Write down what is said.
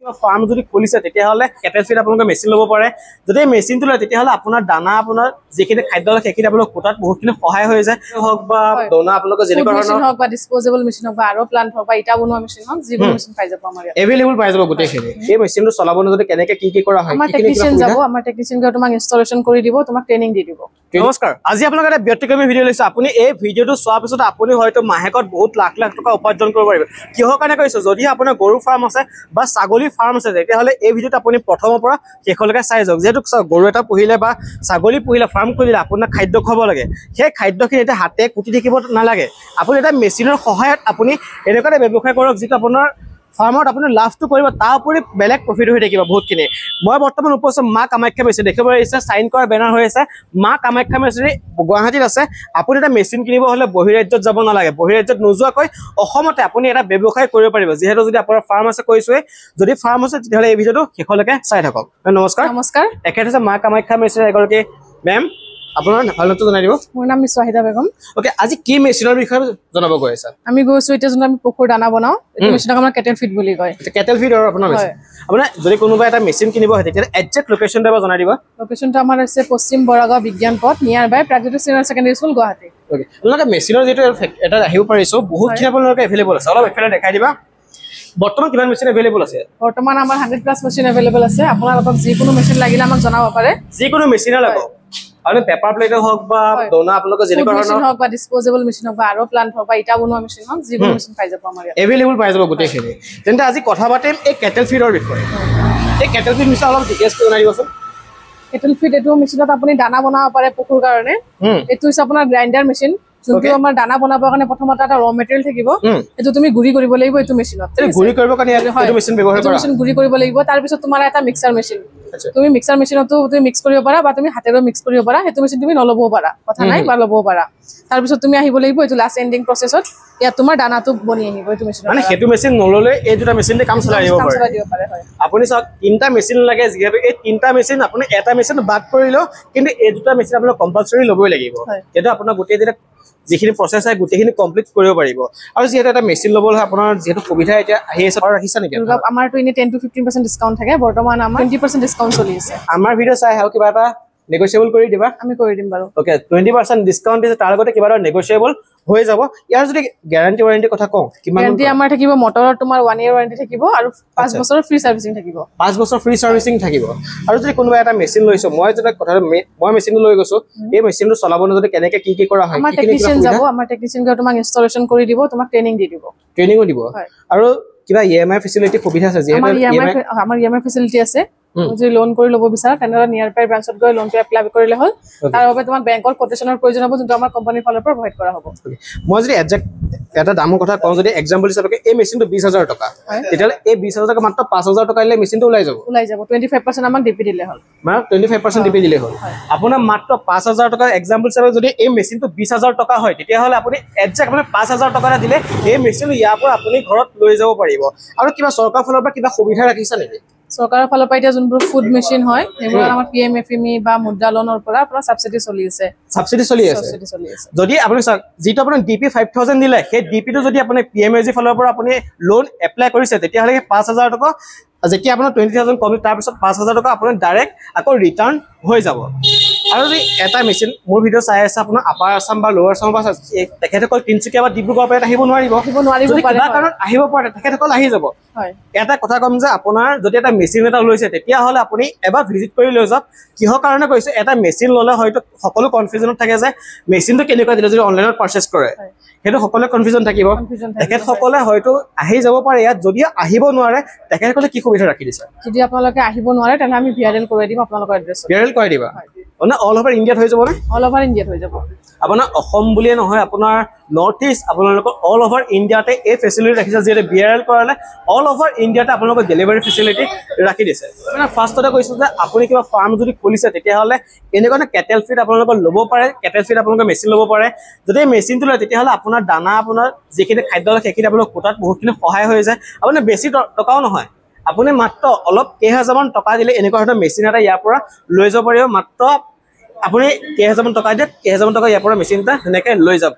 farm যদি খুলিছে তেতিয়াহলে কেটেল ফিড আপোনালোকে মেচিন ল'ব পাৰে যদি মেচিনটো লয় তেতিয়াহলে আপোনাৰ দানা আপোনাৰ যিখিনি খাদ্য লয় সেইখিনি আপোনালোক কোটাত বহুতখিনি সহায় হৈ যায় হওক বা দানা আপোনালোকে যেনেকুৱা মেচিন হওক বা ডিসপোজেবল মেচিন হওক বা আৰো প্লান্ট হওক বা ইটা বনোৱা মেচিন হওক যিকোনো মেচিন পাই যাব আমাৰ এভেইলেবল পাই যাব গোটেইখিনি এই মেচিনটো চলাবলৈ যদি কেনেকৈ কি কৰা হয় আমাৰ টেকনিশিয়ান যাব আমাৰ টেকনিশিয়ান গৈ তোমাক ইনষ্টলেশন কৰি দিব তোমাক ট্ৰেইনিং দি দিব নমস্কাৰ আজি আপোনালোকে এটা ব্যক্তিগত ভিডিঅ' লৈছে আপুনি এই ভিডিঅ'টো চোৱাৰ পিছত আপুনি হয়তো মাহেকত বহুত লাখ লাখ টকা উপাৰ্জন কৰিব পাৰিব কিহৰ কাৰণে কৈছো যদি আপোনাৰ গৰু ফাৰ্ম আছে বা ছাগলী ফাৰ্ম আছে তেতিয়াহ'লে এই ভিডিঅ'টো আপুনি প্ৰথমৰ পৰা শেষলৈকে চাই যাওক যেহেতু গৰু এটা পুহিলে বা ছাগলী পুহিলে ফাৰ্ম খুলিলে আপোনাক খাদ্য খুৱাব লাগে সেই খাদ্যখিনি এটা হাতে কুটি থাকিব নালাগে আপুনি এটা মেচিনৰ সহায়ত আপুনি এনেকুৱা এটা ব্যৱসায় কৰক যিটো আপোনাৰ ফাৰ্মত আপুনি লাভটো কৰিব তাৰ উপৰি বেলেগ প্ৰফিট হৈ থাকিব বহুতখিনি মই বৰ্তমান উপস্থিত মা কামাখ্যা মেচিন দেখিব পাৰিছে সাইন কৰা বেনাৰ হৈ আছে মা কামাখ্যা মেচিন গুৱাহাটীত আছে আপুনি এটা মেচিন কিনিব হলে বহিৰাজ্যত যাব নালাগে বহিৰাজ্যত নোযোৱাকৈ অসমতে আপুনি এটা ব্যৱসায় কৰিব পাৰিব যেহেতু যদি আপোনাৰ ফাৰ্ম আছে কৈছোৱে যদি ফাৰ্ম আছে তেতিয়াহ'লে এই ভিডিঅ'টো শেষলৈকে চাই থাকক নমস্কাৰ নমস্কাৰ একেটা আছে মা কামাখ্যা মেচিন এগৰাকী মেম আপোনাৰ ভালটো জনাই দিব মোৰ নাম মিছৱাহিদা বেগম ওকে আজি কি মেচিনৰ বিষয়ে জনাব গৈ আছে আমি গৈছো এতিয়া যোন আমি পুখুৰ দানা বনাও এই মেচিনক আমাৰ কেটেল ফিড বুলি কয় কেটেল ফিড আৰু আপোনাৰ মেচিন আপোনাৰ যদি কোনোবা এটা মেচিন কিনিব হয় তেতিয়া একজেক্ট লোকেশনটো জনাই দিব লোকেশনটো আমাৰ আছে পশ্চিম Boragaon Bigyan Path near by Pragjyoti senior secondary school Guwahati okay আপোনালোকে মেচিনৰ যেটো এটা আহিব পাৰিছো বহুতখিনি আপোনালোকে এভেইলেবল আছে অলপ এফালে দেখাই দিবা বৰ্তমান কিমান মেচিন এভেইলেবল আছে বৰ্তমান আমাৰ 100+ মেচিন এভেইলেবল আছে আপোনালোকক যিকোনো মেচিন লাগিলে আমাক জনাব পাৰে যিকোনো মেচিন লাগক আৰু পেপাৰ প্লেট হওক বা দানা আপোনালোকে যেনেকুৱা মেচিন হওক বা ডিসপোজেবল মেচিন হওক বা আৰো প্লান্ট হওক বা ইটা বনোৱা মেচিন হওক যিকোনো মেচিন পাই যাব আমাৰ এভেইলেবল পাই যাব গোটেইখিনি তেন্তে আজি কথা পাতিম এই কেটেল ফিডৰ বিষয়ে এই কেটেল ফিড মিছা অলপ ডিটেইলছ জনাই দিবচোন কেটেল ফিড এটো মেচিনত আপুনি দানা বনাব পাৰে পুখুৰ কাৰণে এটো হৈছে আপোনাৰ গ্ৰাইন্ডাৰ মেচিন যোনটো আমাৰ দানা বনাবৰ কাৰণে প্ৰথমতে এটা ৰ মেটেৰিয়েল থাকিব এটো তুমি গুৰি কৰিব লাগিব এটো মেচিনত গুৰি কৰিবৰ কাৰণে এটো মেচিন ব্যৱহাৰ কৰা মেচিন গুৰি কৰিব লাগিব তাৰ পিছত তোমাৰ এটা মিক্সাৰ মেচিন তুমি মিক্সাৰ মেচিনতো তুমি মিক্স কৰিব পাৰা বা তুমি হাতেৰে মিক্স কৰিব পাৰা হেতু মেচিন তুমি নলবও পাৰা কথা নাই বা লবও পাৰা তাৰ পিছত তুমি আহিব লাগিব এটো লাষ্ট এন্ডিং প্ৰসেছত ইয়াত তোমাৰ দানাটো বনি আহিব এটো মেচিন মানে হেতু মেচিন নললে এই দুটা মেচিনতে কাম চলাই দিব পাৰে আপুনি সব তিনটা মেচিন লাগে যিহেতু এই তিনটা মেচিন আপুনি এটা মেচিন বাদ কৰিলো কিন্তু এই দুটা মেচিন আপোনাৰ কম্পালসৰি লবই লাগিব যেটো আপোনাৰ গোটেই দিনা যিখিনি প্ৰসেস আছে গোটেইখিনি কমপ্লিট কৰিব পাৰিব আৰু যেহেতু এটা মেচিন লবলৈ আপোনাৰ যেহেতু সুবিধা এটা আহি আছে আৰু ৰাখিছা নেকি আমাৰ তো ইনে 10 to 15% ডিসকাউন্ট থাকে বৰ্তমান আমাৰ 20% ডিসকাউন্ট চলি আছে আমাৰ ভিডিও চাই হাও কিবা এটা নেগোশিয়েবল কৰি দিবা আমি কৰি দিম বাৰু ওকে 20% ডিসকাউন্ট দিছে তাৰ লগতে কিবা এটা নেগোশিয়েবল হৈ যাব ইয়াৰ যদি গ্যাৰান্টি ওয়াৰেন্টি কথা কওঁ কিমান গ্যাৰান্টি আমাৰ থাকিব মটৰৰ তোমাৰ 1 ইয়াৰ ওয়াৰেন্টি থাকিব আৰু 5 বছৰৰ ফ্ৰী সাৰ্ভিসিং থাকিব 5 বছৰ ফ্ৰী সাৰ্ভিসিং থাকিব আৰু যদি কোনোবা এটা মেচিন লৈছো মই যেটা কথা মই মেচিনটো লৈ গৈছো এই মেচিনটো চলাবলৈ যদি কেনেকৈ কি কৰা হয় আমাৰ টেকনিশিয়ান যাব আমাৰ টেকনিশিয়ান গৈ তোমাক ইনষ্টলেশন কৰি দিব তোমাক ট্ৰেইনিং দি দিব ট্ৰেইনিংও দিব আৰু কিবা ইএমআই ফেসিলিটি সুবিধা আছে যে আমাৰ ইএমআই ফেসিলিটি আছে যদি লোন কৰি লব বিচাৰা তেনৰা নিয়াৰ বাই ব্ৰাঞ্চত গৈ লোনটো এপ্লাই কৰিলে হল তাৰ বাবে তোমাক বেংকৰ কোটেশনৰ প্ৰয়োজন হ'ব যোনটো আমাৰ কোম্পানীৰ ফালৰ পৰা প্ৰভাইড কৰা হ'ব মই যদি একজেক্ট এটা দামৰ কথা কওঁ যদি এক্সাম্পল হিচাপে এই মেচিনটো 20000 টকা তেতিয়ালে এই 20000 টকা মাত্ৰ 5000 টকা দিলে মেচিনটো ওলাই যাব 25% আমাক ডিপি দিলে হল মানে 25% ডিপি দিলে হল আপোনাৰ মাত্ৰ 5000 টকা এক্সাম্পল হিচাপে যদি এই মেচিনটো 20000 টকা হয় তেতিয়াহলে আপুনি একজেক্ট মানে 5000 টকা দিলে এই মেচিনটো ইয়াৰ পৰা আপুনি ঘৰত লৈ যাব পাৰিব আৰু কিবা চৰকাৰ ফালৰ পৰা কিবা সুবিধা ৰাখিছা নেকি সৰকাৰেৰ ফালৰ পৰা এতিয়া যোনবোৰ ফুড মেচিন হয় সেইবোৰ আমাৰ পিএমএফএমই বা মুদ্ৰা লোনৰ পৰা সাবসিডি চলি আছে যদি আপুনি যেটো আপুনি ডিপি 5000 দিলে সেই ডিপিটো যদি আপুনি পিএমএজি ফালৰ পৰা আপুনি লোন এপ্লাই কৰিছে তেতিয়াহলে 5000 টকা যেতিয়া আপোনাৰ 20000 কমি তাৰ পিছত 5000 টকা আপুনি ডাইৰেক্ট আকৌ ৰিটাৰ্ন হৈ যাব আৰু যদি এটা মেচিন মোৰ ভিডিও চাই আছে আপোনাৰ আপাৰ আসাম বা লোৱাৰ আসাম বা তেখেতসকল তিনচুকীয়া বা ডিব্ৰুগড়ৰ পৰা আহিব নোৱাৰিব কিবা কাৰণত আহিব পাৰে তেখেতসকল আহি যাব এটা কথা কম যে আপোনাৰ যদি এটা মেচিন এটা লৈছে তেতিয়াহলে আপুনি এবাৰ ভিজিট কৰি লৈ যাওক কিহৰ কাৰণে কৈছে এটা মেচিন ললে হয়তো সকলো কনফিউজনত থাকে যে মেচিনটো কেনেকুৱা দিলে যদি অনলাইনত পাৰচেজ কৰে হেতু সকলে কনফিউজন থাকিব তেখেতসকলে হয়তো আহি যাব পাৰে ইয়াত যদি আহিব নোৱাৰে তেখেতসকলে কি সুবিধা ৰাখি দিছে যদি আপোনালোকে আহিব নোৱাৰে তেনে আমি ভিআৰএল কৰি দিম আপোনালোকৰ এড্ৰেছত ভিআৰএল কৰি দিবা মানে অল ওভাৰ ইণ্ডিয়াত হৈ যাব না অল ওভাৰ ইণ্ডিয়াত হৈ যাব আপোনাৰ অসম বুলিয়ে নহয় আপোনাৰ নৰ্থ ইষ্ট আপোনালোকৰ অল ওভাৰ ইণ্ডিয়াতে এই ফেসিলিটি ৰাখিছে যেটা ভিআৰএল কৰালে অল ওভাৰ ইণ্ডিয়াতে আপোনালোকৰ ডেলিভাৰী ফেসিলিটি ৰাখি দিছে মানে ফাৰ্ষ্টতে কৈছো যে আপুনি কিবা ফাৰ্ম যদি খুলিছে তেতিয়াহলে এনেকুৱা কেটেল ফিড আপোনালোকৰ ল'ব পাৰে কেটেল ফিড আপোনালোকৰ মেচিন ল'ব পাৰে যদি মেচিনটো লয় তেতিয়াহলে আপোনাৰ দানা আপোনাৰ যিখিনি খাদ্য লয় সেইখিনি আপোনালোক কোটাত বহুতখিনি সহায় হৈ যায় আপুনি বেছি টকাও নহয় আপুনি মাত্ৰ অলপ কেইহাজাৰমান টকা দিলে এনেকুৱা ধৰণৰ মেচিন এটা ইয়াৰ পৰা লৈ যাব পাৰিব মাত্ৰ আপুনি কেইহাজাৰমান টকা দিয়ে কেইহাজাৰমান টকা ইয়াৰ পৰা মেচিন এটা এনেকৈ লৈ যাব